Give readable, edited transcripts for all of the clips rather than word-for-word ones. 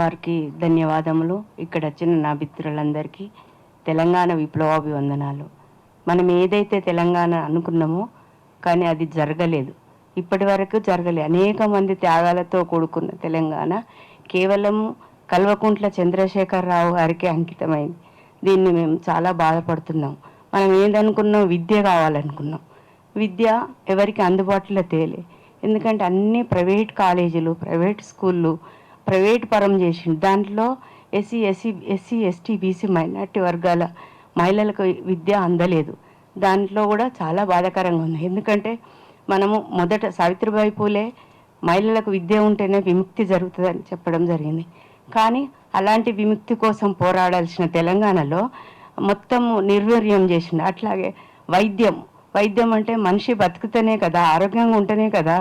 వారికి ధన్యవాదములు. ఇక్కడ వచ్చిన నా మిత్రులందరికీ తెలంగాణ విప్లవాభివందనాలు. మనం ఏదైతే తెలంగాణ అనుకున్నామో కానీ అది జరగలేదు, ఇప్పటి వరకు జరగలేదు. అనేక మంది త్యాగాలతో కూడుకున్న తెలంగాణ కేవలం కల్వకుంట్ల చంద్రశేఖరరావు గారికి అంకితమైంది. దీన్ని మేము చాలా బాధపడుతున్నాం. మనం ఏదనుకున్నాం, విద్య కావాలనుకున్నాం. విద్య ఎవరికి అందుబాటులో తేలే. ఎందుకంటే అన్ని ప్రైవేట్ కాలేజీలు, ప్రైవేట్ స్కూళ్ళు, ప్రైవేట్ పరం చేసిండు. దాంట్లో ఎస్సీ ఎస్టీ బీసీ మైనార్టీ వర్గాల మహిళలకు విద్య అందలేదు. దాంట్లో కూడా చాలా బాధాకరంగా ఉంది. ఎందుకంటే మనము మొదట సావిత్రిబాయి పూలే మహిళలకు విద్య ఉంటేనే విముక్తి జరుగుతుందని చెప్పడం జరిగింది. కానీ అలాంటి విముక్తి కోసం పోరాడాల్సిన తెలంగాణలో మొత్తం నిర్వీర్యం చేసిండు. అట్లాగే వైద్యం అంటే మనిషి బతుకుతేనే కదా, ఆరోగ్యంగా ఉంటేనే కదా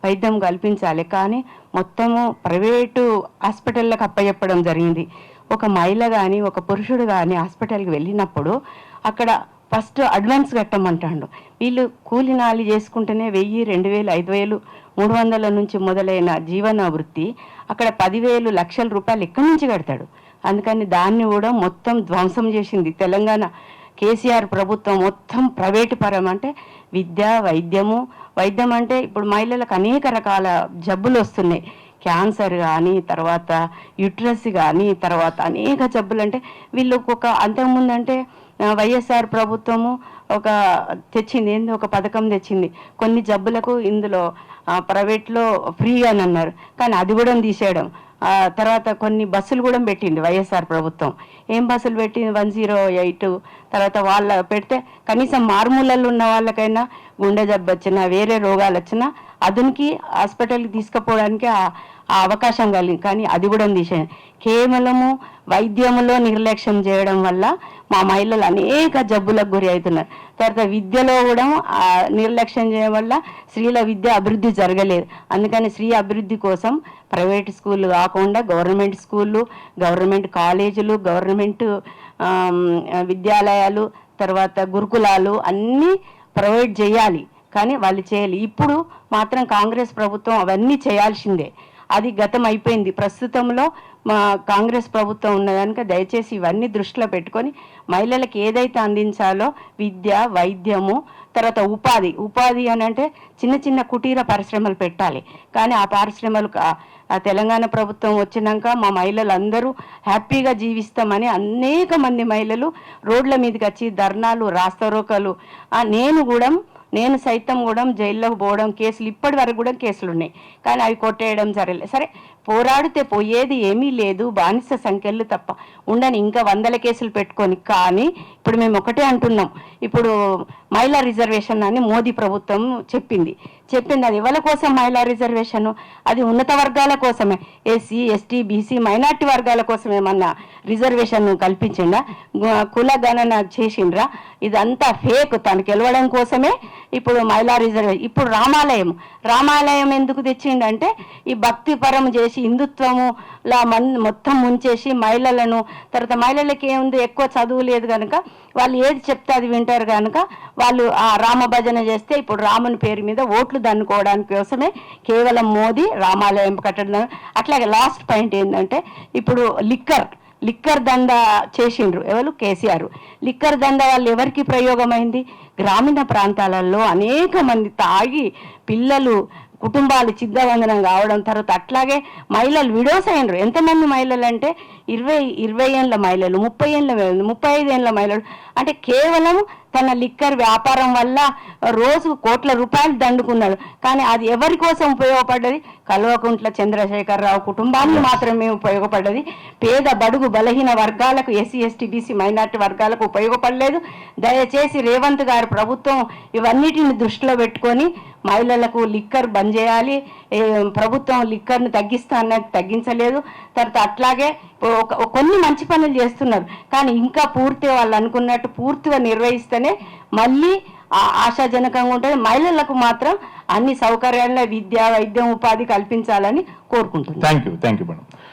వైద్యం కల్పించాలి. కానీ మొత్తము ప్రైవేటు హాస్పిటళ్ళకు అప్పచెప్పడం జరిగింది. ఒక మహిళ కానీ ఒక పురుషుడు కానీ హాస్పిటల్కి వెళ్ళినప్పుడు అక్కడ ఫస్ట్ అడ్వాన్స్ కట్టమంటాడు. వీళ్ళు కూలినాలి చేసుకుంటేనే 1000, 2000, 5000, 300 నుంచి మొదలైన జీవన వృత్తి అక్కడ 10,000 లక్షల రూపాయలు ఎక్కడి నుంచి కడతాడు. అందుకని దాన్ని కూడా మొత్తం ధ్వంసం చేసింది తెలంగాణ కేసీఆర్ ప్రభుత్వం. మొత్తం ప్రైవేటు పరం అంటే వైద్యం అంటే ఇప్పుడు మహిళలకు అనేక రకాల జబ్బులు వస్తున్నాయి. క్యాన్సర్ కానీ, తర్వాత యూట్రస్ కానీ, తర్వాత అనేక జబ్బులు. అంటే వీళ్ళు అంతకుముందు అంటే వైఎస్ఆర్ ప్రభుత్వము ఒక పథకం తెచ్చింది. కొన్ని జబ్బులకు ఇందులో ప్రైవేట్లో ఫ్రీ అని అన్నారు, కానీ అది కూడా తీసేయడం. తర్వాత కొన్ని బస్సులు కూడా పెట్టింది వైఎస్ఆర్ ప్రభుత్వం. ఏం బస్సులు పెట్టింది? 108. తర్వాత వాళ్ళ పెడితే కనీసం మారుమూలల్లో ఉన్న వాళ్ళకైనా గుండె జబ్బు వచ్చినా, వేరే రోగాలు వచ్చినా అదునికి హాస్పిటల్కి తీసుకుపోవడానికి ఆ అవకాశం కలిగింది. కానీ అది కూడా తీసేది. కేవలము వైద్యంలో నిర్లక్ష్యం చేయడం వల్ల మా మహిళలు అనేక జబ్బులకు గురి అవుతున్నారు. తర్వాత విద్యలో కూడా నిర్లక్ష్యం చేయడం వల్ల స్త్రీల విద్య అభివృద్ధి జరగలేదు. అందుకని స్త్రీ అభివృద్ధి కోసం ప్రైవేట్ స్కూళ్ళు కాకుండా గవర్నమెంట్ స్కూళ్ళు, గవర్నమెంట్ కాలేజీలు, గవర్నమెంట్ విద్యాలయాలు, తర్వాత గురుకులాలు అన్నీ ప్రైవేట్ చేయాలి. కానీ వాళ్ళు చేయాలి. ఇప్పుడు మాత్రం కాంగ్రెస్ ప్రభుత్వం అవన్నీ చేయాల్సిందే. అది గతం అయిపోయింది. ప్రస్తుతంలో మా కాంగ్రెస్ ప్రభుత్వం ఉన్నదానిక దయచేసి ఇవన్నీ దృష్టిలో పెట్టుకొని మహిళలకు ఏదైతే అందించాలో విద్య, వైద్యము, తర్వాత ఉపాధి అని అంటే చిన్న చిన్న కుటీర పరిశ్రమలు పెట్టాలి. కానీ ఆ పరిశ్రమలు ఆ తెలంగాణ ప్రభుత్వం వచ్చినాక మా మహిళలు అందరూ హ్యాపీగా జీవిస్తామని అనేక మంది మహిళలు రోడ్ల మీదకి వచ్చి ధర్నాలు, రాస్తారోకలు, నేను సైతం కూడా జైల్లోకి పోవడం, కేసులు ఇప్పటి వరకు కూడా కేసులు ఉన్నాయి. కానీ అవి కొట్టేయడం జరగలేదు. సరే, పోరాడితే పోయేది ఏమీ లేదు, బానిస సంఖ్యలు తప్ప ఉండని ఇంకా 100 కేసులు పెట్టుకొని. కానీ ఇప్పుడు మేము ఒకటే అంటున్నాం, ఇప్పుడు మహిళా రిజర్వేషన్ అని మోదీ ప్రభుత్వం చెప్పింది. అది ఎవరి కోసం మహిళా రిజర్వేషన్? అది ఉన్నత వర్గాల కోసమే. ఎస్సీ ఎస్టీ బీసీ మైనార్టీ వర్గాల కోసం ఏమన్నా రిజర్వేషన్ కల్పించిందా? కుల గణన చేసిండ్రా? ఇదంతా ఫేక్. తను గెలవడం కోసమే ఇప్పుడు మహిళా రిజర్వేషన్. ఇప్పుడు రామాలయం ఎందుకు తెచ్చిండంటే ఈ భక్తి పరం చేసి హిందుత్వములా మొత్తం ముంచేసి మహిళలను, తర్వాత మహిళలకి ఏముంది, ఎక్కువ చదువు లేదు కనుక వాళ్ళు ఏది చెప్తే అది వింటారు కనుక వాళ్ళు ఆ రామ భజన చేస్తే ఇప్పుడు రాముని పేరు మీద ఓట్లు దన్నుకోవడానికి కోసమే కేవలం మోదీ రామాలయం కట్టడం. అట్లాగే లాస్ట్ పాయింట్ ఏంటంటే ఇప్పుడు లిక్కర్ దందా చేసిండ్రు ఎవరు? కేసీఆర్. లిక్కర్ దందా వాళ్ళు ఎవరికి ప్రయోగమైంది? గ్రామీణ ప్రాంతాలలో అనేక మంది తాగి పిల్లలు, కుటుంబాలు చిద్దవందనం కావడం. తర్వాత అట్లాగే మహిళలు విడోస్ అయినరు. ఎంతమంది మహిళలు అంటే 20 ఏళ్ళ మహిళలు, 30 ఏళ్ళ మహిళలు, 35 ఏళ్ళ మహిళలు. అంటే కేవలం తన లిక్కర్ వ్యాపారం వల్ల రోజు కోట్ల రూపాయలు దండుకున్నాడు. కానీ అది ఎవరి కోసం ఉపయోగపడ్డది? కల్వకుంట్ల చంద్రశేఖరరావు కుటుంబానికి మాత్రమే ఉపయోగపడ్డది. పేద బడుగు బలహీన వర్గాలకు, ఎస్సీ ఎస్టీ బీసీ మైనార్టీ వర్గాలకు ఉపయోగపడలేదు. దయచేసి రేవంత్ గారి ప్రభుత్వం ఇవన్నిటిని దృష్టిలో పెట్టుకొని మహిళలకు లిక్కర్ బంద్ చేయాలి. ప్రభుత్వం లిక్కర్ను తగ్గిస్తా అన్నది తగ్గించలేదు. తర్వాత అట్లాగే కొన్ని మంచి పనులు చేస్తున్నారు. కానీ ఇంకా పూర్తిగా వాళ్ళు అనుకున్నట్టు పూర్తిగా నిర్వహిస్తేనే మళ్ళీ ఆశాజనకంగా ఉంటుంది. మహిళలకు మాత్రం అన్ని సౌకర్యాల విద్య, వైద్యం, ఉపాధి కల్పించాలని కోరుకుంటున్నాను. Thank you madam.